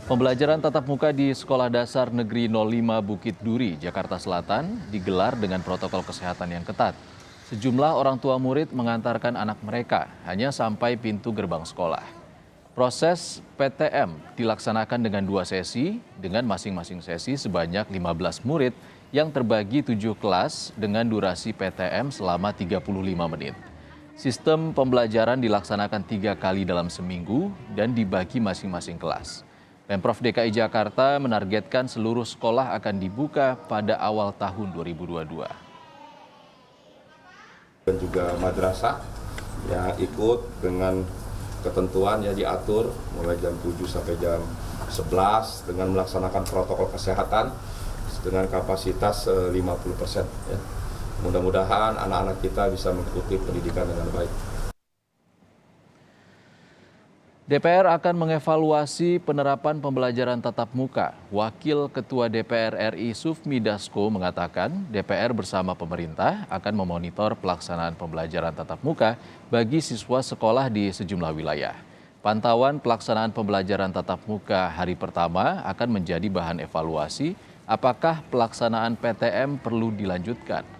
Pembelajaran tatap muka di Sekolah Dasar Negeri 05 Bukit Duri, Jakarta Selatan digelar dengan protokol kesehatan yang ketat. Sejumlah orang tua murid mengantarkan anak mereka hanya sampai pintu gerbang sekolah. Proses PTM dilaksanakan dengan 2 sesi dengan masing-masing sesi sebanyak 15 murid yang terbagi 7 kelas dengan durasi PTM selama 35 menit. Sistem pembelajaran dilaksanakan 3 kali dalam seminggu dan dibagi masing-masing kelas. Pemprov DKI Jakarta menargetkan seluruh sekolah akan dibuka pada awal tahun 2022. Dan juga madrasah yang ikut dengan ketentuan yang diatur mulai jam 7 sampai jam 11 dengan melaksanakan protokol kesehatan dengan kapasitas 50%. Ya. Mudah-mudahan anak-anak kita bisa mengikuti pendidikan dengan baik. DPR akan mengevaluasi penerapan pembelajaran tatap muka. Wakil Ketua DPR RI Sufmi Dasko mengatakan DPR bersama pemerintah akan memonitor pelaksanaan pembelajaran tatap muka bagi siswa sekolah di sejumlah wilayah. Pantauan pelaksanaan pembelajaran tatap muka hari pertama akan menjadi bahan evaluasi apakah pelaksanaan PTM perlu dilanjutkan.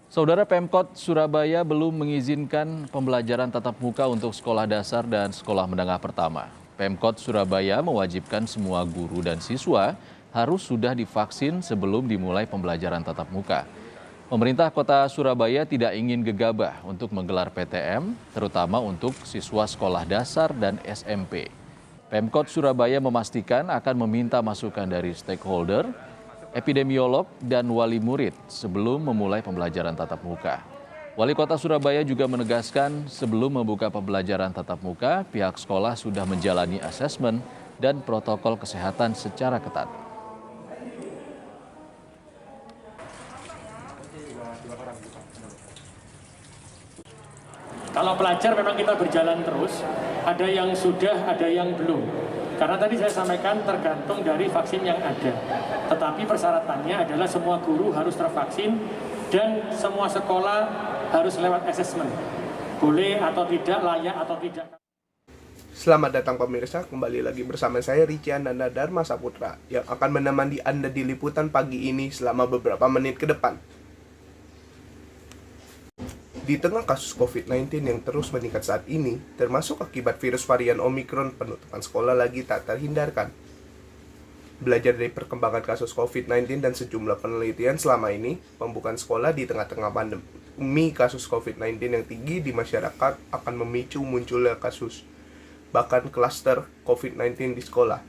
Saudara, Pemkot Surabaya belum mengizinkan pembelajaran tatap muka untuk sekolah dasar dan sekolah menengah pertama. Pemkot Surabaya mewajibkan semua guru dan siswa harus sudah divaksin sebelum dimulai pembelajaran tatap muka. Pemerintah Kota Surabaya tidak ingin gegabah untuk menggelar PTM, terutama untuk siswa sekolah dasar dan SMP. Pemkot Surabaya memastikan akan meminta masukan dari stakeholder, epidemiolog, dan wali murid sebelum memulai pembelajaran tatap muka. Wali Kota Surabaya juga menegaskan sebelum membuka pembelajaran tatap muka, pihak sekolah sudah menjalani asesmen dan protokol kesehatan secara ketat. Kalau pelajar memang kita berjalan terus, ada yang sudah, ada yang belum. Karena tadi saya sampaikan tergantung dari vaksin yang ada. Tetapi persyaratannya adalah semua guru harus tervaksin dan semua sekolah harus lewat asesmen. Boleh atau tidak, layak atau tidak. Selamat datang pemirsa, kembali lagi bersama saya Richian Nanda Dharma Saputra yang akan menemani Anda di liputan pagi ini selama beberapa menit ke depan. Di tengah kasus COVID-19 yang terus meningkat saat ini, termasuk akibat virus varian Omicron, penutupan sekolah lagi tak terhindarkan. Belajar dari perkembangan kasus COVID-19 dan sejumlah penelitian selama ini, pembukaan sekolah di tengah-tengah pandemi kasus COVID-19 yang tinggi di masyarakat akan memicu munculnya kasus, bahkan klaster COVID-19 di sekolah.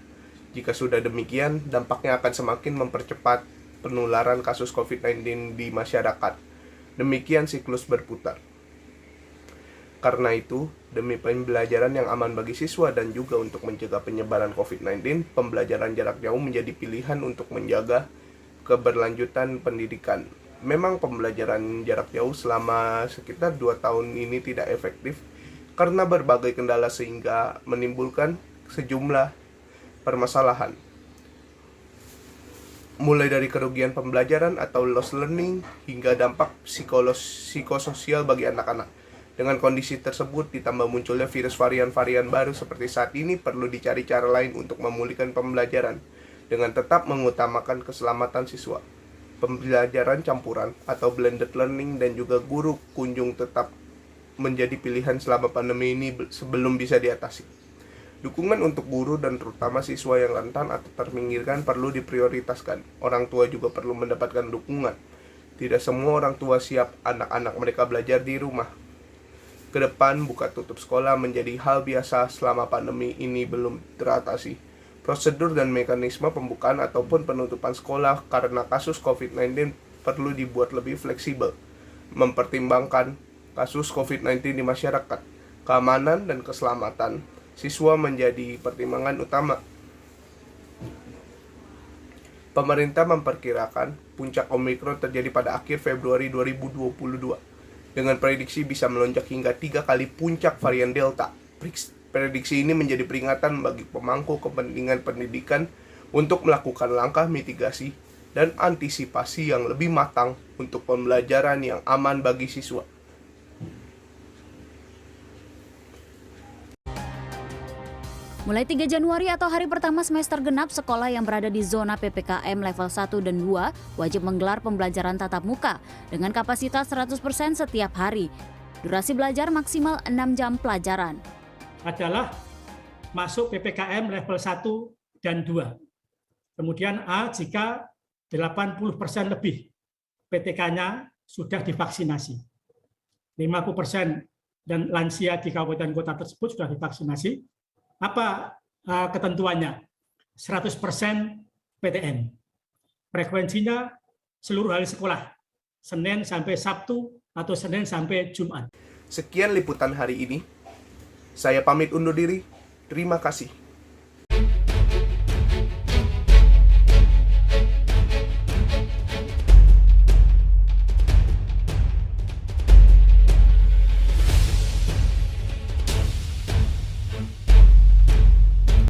Jika sudah demikian, dampaknya akan semakin mempercepat penularan kasus COVID-19 di masyarakat. Demikian siklus berputar. Karena itu, demi pembelajaran yang aman bagi siswa dan juga untuk mencegah penyebaran COVID-19, pembelajaran jarak jauh menjadi pilihan untuk menjaga keberlanjutan pendidikan. Memang pembelajaran jarak jauh selama sekitar 2 tahun ini tidak efektif karena berbagai kendala sehingga menimbulkan sejumlah permasalahan. Mulai dari kerugian pembelajaran atau loss learning hingga dampak psikososial bagi anak-anak. Dengan kondisi tersebut ditambah munculnya virus varian-varian baru seperti saat ini, perlu dicari cara lain untuk memulihkan pembelajaran dengan tetap mengutamakan keselamatan siswa. Pembelajaran campuran atau blended learning dan juga guru kunjung tetap menjadi pilihan selama pandemi ini sebelum bisa diatasi. Dukungan untuk guru dan terutama siswa yang rentan atau terpinggirkan perlu diprioritaskan. Orang tua juga perlu mendapatkan dukungan. Tidak semua orang tua siap anak-anak mereka belajar di rumah. Kedepan buka tutup sekolah menjadi hal biasa selama pandemi ini belum teratasi. Prosedur dan mekanisme pembukaan ataupun penutupan sekolah karena kasus COVID-19 perlu dibuat lebih fleksibel, mempertimbangkan kasus COVID-19 di masyarakat, keamanan dan keselamatan siswa menjadi pertimbangan utama. Pemerintah memperkirakan puncak Omicron terjadi pada akhir Februari 2022 dengan prediksi bisa melonjak hingga 3 kali puncak varian Delta. Prediksi ini menjadi peringatan bagi pemangku kepentingan pendidikan untuk melakukan langkah mitigasi dan antisipasi yang lebih matang untuk pembelajaran yang aman bagi siswa. Mulai 3 Januari atau hari pertama semester genap, sekolah yang berada di zona PPKM level 1 dan 2 wajib menggelar pembelajaran tatap muka dengan kapasitas 100% setiap hari. Durasi belajar maksimal 6 jam pelajaran. Adalah masuk PPKM level 1 dan 2. Kemudian A jika 80% lebih PTK-nya sudah divaksinasi. 50% dan lansia di kabupaten kota tersebut sudah divaksinasi. Apa ketentuannya? 100% PTM. Frekuensinya seluruh hari sekolah, Senin sampai Sabtu atau Senin sampai Jumat. Sekian liputan hari ini. Saya pamit undur diri. Terima kasih.